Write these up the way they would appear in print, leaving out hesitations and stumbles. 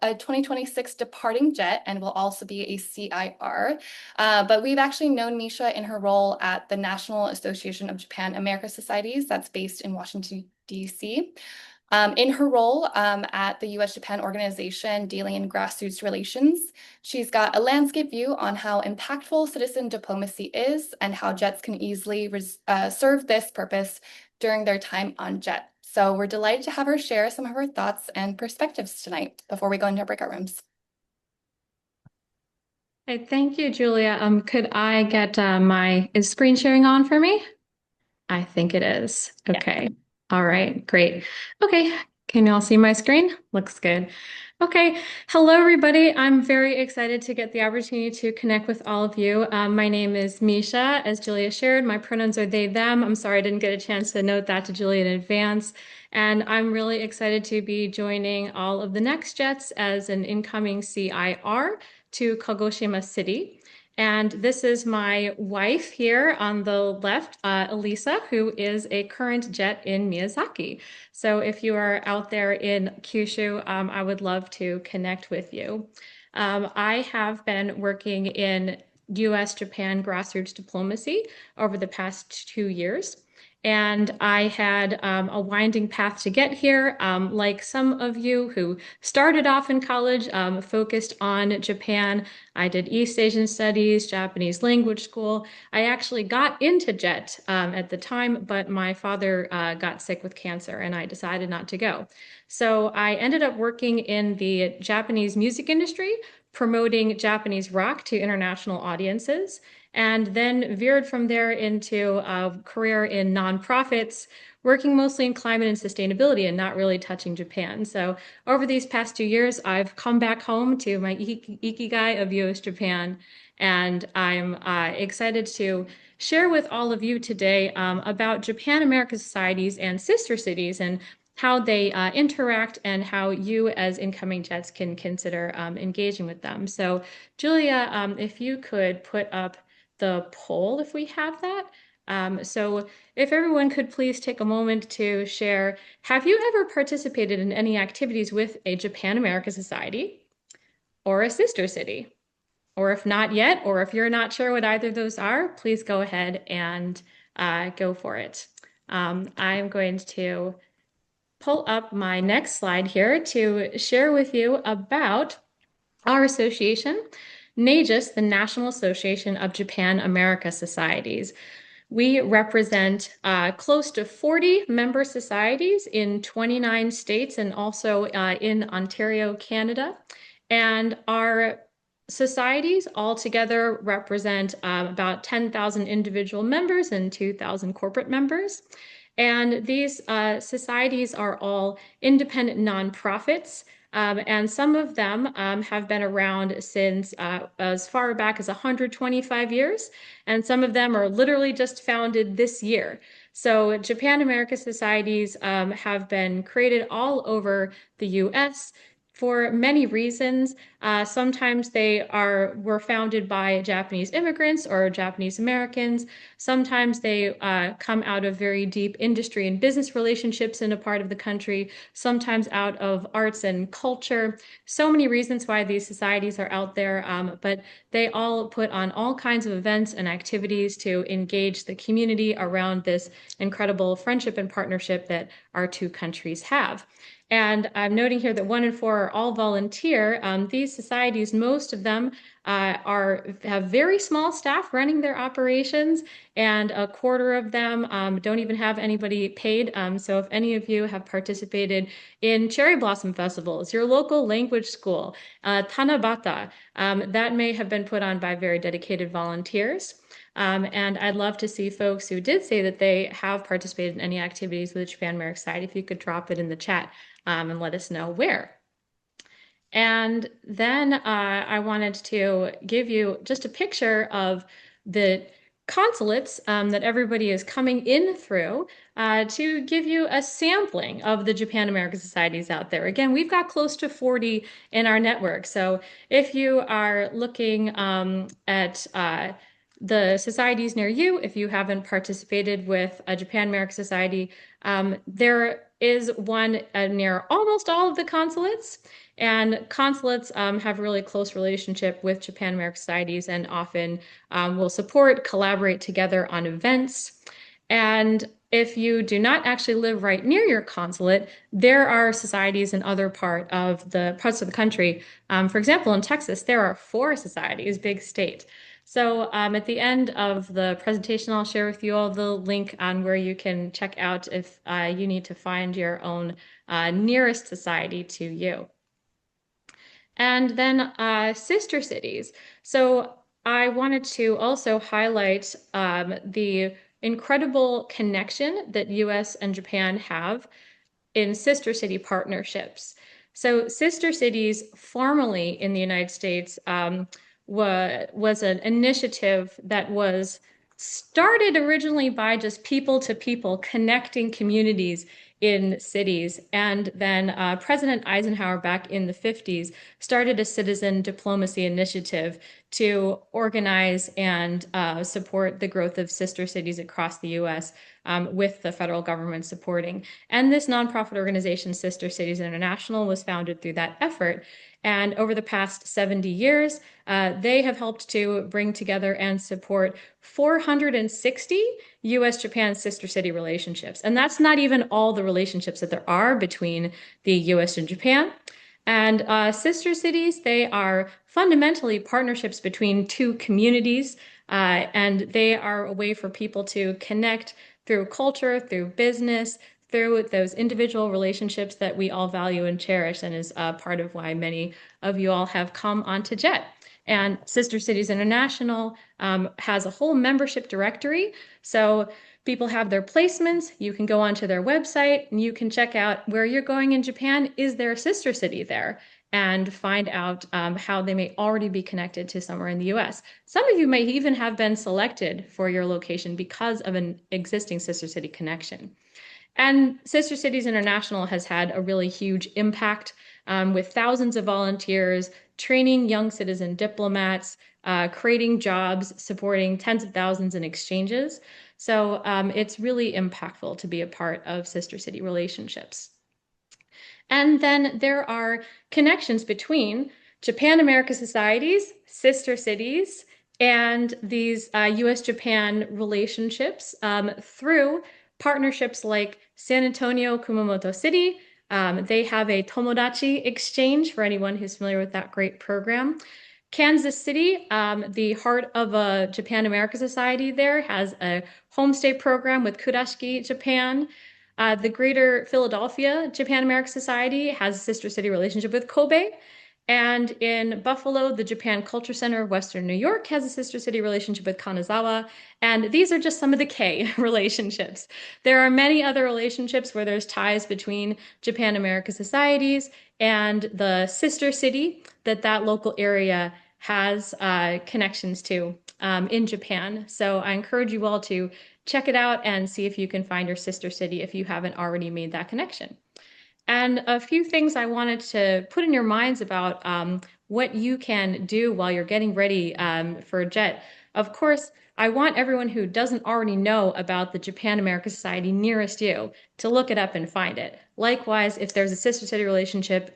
a 2026 departing jet and will also be a CIR. But we've actually known Misha in her role at the National Association of Japan America Societies that's based in Washington, D.C. In her role at the U.S.-Japan organization dealing in grassroots relations, she's got a landscape view on how impactful citizen diplomacy is and how JETs can easily serve this purpose during their time on JET. So we're delighted to have her share some of her thoughts and perspectives tonight before we go into our breakout rooms. Hey, thank you, Julia. Could I get is screen sharing on for me? I think it is. Yeah. Okay. All right, great. Okay, can y'all see my screen? Looks good. Okay, hello everybody. I'm very excited to get the opportunity to connect with all of you. My name is Misha. As Julia shared, my pronouns are they, them. I'm sorry I didn't get a chance to note that to Julia in advance. And I'm really excited to be joining all of the next jets as an incoming CIR to Kagoshima City. And this is my wife here on the left, Elisa, who is a current jet in Miyazaki. So if you are out there in Kyushu, I would love to connect with you. I have been working in US-Japan grassroots diplomacy over the past 2 years. And I had a winding path to get here, like some of you who started off in college, focused on Japan. I did East Asian Studies, Japanese language school. I actually got into JET at the time, but my father got sick with cancer and I decided not to go. So I ended up working in the Japanese music industry, promoting Japanese rock to international audiences, and then veered from there into a career in nonprofits, working mostly in climate and sustainability and not really touching Japan. So over these past 2 years, I've come back home to my ikigai of US Japan, and I'm excited to share with all of you today about Japan America societies and sister cities and how they interact and how you as incoming jets can consider engaging with them. So Julia, if you could put up the poll if we have that. So if everyone could please take a moment to share, have you ever participated in any activities with a Japan America Society or a sister city? Or if not yet, or if you're not sure what either of those are, please go ahead and go for it. I'm going to pull up my next slide here to share with you about our association, NAJUS, the National Association of Japan America Societies. We represent close to 40 member societies in 29 states and also in Ontario, Canada. And our societies altogether represent about 10,000 individual members and 2,000 corporate members. And these societies are all independent nonprofits. And some of them have been around since as far back as 125 years, and some of them are literally just founded this year. So Japan America societies have been created all over the US for many reasons. Sometimes they were founded by Japanese immigrants or Japanese Americans. Sometimes they come out of very deep industry and business relationships in a part of the country, sometimes out of arts and culture. So many reasons why these societies are out there, but they all put on all kinds of events and activities to engage the community around this incredible friendship and partnership that our two countries have. And I'm noting here that 1 in 4 are all volunteer. These societies, most of them have very small staff running their operations, and a quarter of them don't even have anybody paid. So if any of you have participated in cherry blossom festivals, your local language school, Tanabata, that may have been put on by very dedicated volunteers. And I'd love to see folks who did say that they have participated in any activities with the Japan America Society, if you could drop it in the chat and let us know where. And then I wanted to give you just a picture of the consulates that everybody is coming in through to give you a sampling of the Japan America societies out there. Again, we've got close to 40 in our network. So if you are looking at the societies near you, if you haven't participated with a Japan America Society, there is one near almost all of the consulates. And consulates have a really close relationship with Japan American Societies and often will support, collaborate together on events. And if you do not actually live right near your consulate, there are societies in other parts of the country. For example, in Texas, there are 4 societies, big state. So at the end of the presentation, I'll share with you all the link on where you can check out if you need to find your own nearest society to you. And then sister cities. So I wanted to also highlight the incredible connection that US and Japan have in sister city partnerships. So, sister cities, formally in the United States, was an initiative that was started originally by just people to people connecting communities in cities. And then President Eisenhower, back in the 50s, started a citizen diplomacy initiative to organize and support the growth of sister cities across the US, with the federal government supporting. And this nonprofit organization, Sister Cities International, was founded through that effort. And over the past 70 years, they have helped to bring together and support 460 US-Japan sister city relationships. And that's not even all the relationships that there are between the US and Japan. And sister cities, they are fundamentally partnerships between 2 communities, and they are a way for people to connect through culture, through business, through those individual relationships that we all value and cherish, and is part of why many of you all have come onto JET. And Sister Cities International has a whole membership directory. So people have their placements. You can go onto their website and you can check out where you're going in Japan. Is there a sister city there? And find out how they may already be connected to somewhere in the US. Some of you may even have been selected for your location because of an existing sister city connection. And Sister Cities International has had a really huge impact with thousands of volunteers, training young citizen diplomats, creating jobs, supporting tens of thousands in exchanges. So it's really impactful to be a part of sister city relationships. And then there are connections between Japan America societies, sister cities, and these US Japan relationships through partnerships like San Antonio, Kumamoto City. They have a Tomodachi exchange for anyone who's familiar with that great program. Kansas City, the heart of a Japan America Society there, has a homestay program with Kurashiki Japan. The Greater Philadelphia Japan America Society has a sister city relationship with Kobe. And in Buffalo, the Japan Culture Center of Western New York has a sister city relationship with Kanazawa. And these are just some of the K relationships. There are many other relationships where there's ties between Japan America societies and the sister city that local area has connections to in Japan. So I encourage you all to check it out and see if you can find your sister city if you haven't already made that connection. And a few things I wanted to put in your minds about what you can do while you're getting ready for JET. Of course, I want everyone who doesn't already know about the Japan America Society nearest you to look it up and find it. Likewise, if there's a sister city relationship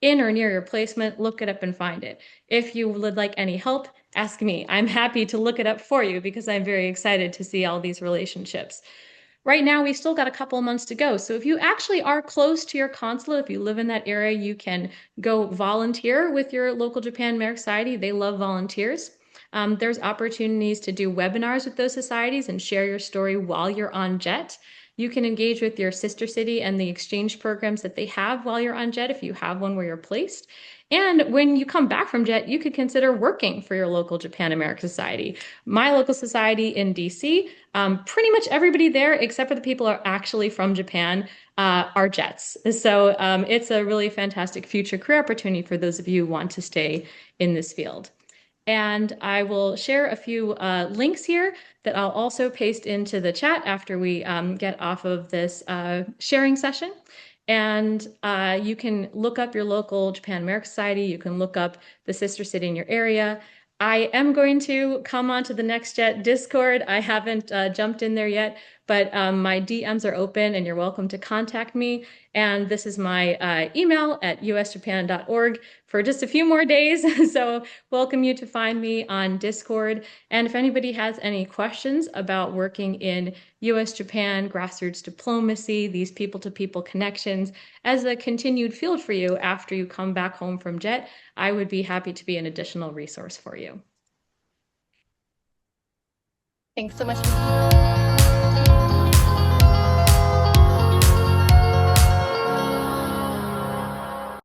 in or near your placement, look it up and find it. If you would like any help, ask me. I'm happy to look it up for you because I'm very excited to see all these relationships. Right now, we still got a couple of months to go. So if you actually are close to your consulate, if you live in that area, you can go volunteer with your local Japan American Society. They love volunteers. There's opportunities to do webinars with those societies and share your story while you're on JET. You can engage with your sister city and the exchange programs that they have while you're on JET if you have one where you're placed. And when you come back from JET, you could consider working for your local Japan America Society. My local society in DC, pretty much everybody there, except for the people who are actually from Japan, are JETs. So it's a really fantastic future career opportunity for those of you who want to stay in this field. And I will share a few links here that I'll also paste into the chat after we get off of this sharing session. And you can look up your local Japan America Society. You can look up the sister city in your area. I am going to come onto the Next Jet Discord. I haven't jumped in there yet, but my DMs are open and you're welcome to contact me. And this is my email at usjapan.org for just a few more days. So welcome you to find me on Discord. And if anybody has any questions about working in US-Japan grassroots diplomacy, these people-to-people connections as a continued field for you after you come back home from JET, I would be happy to be an additional resource for you. Thanks so much.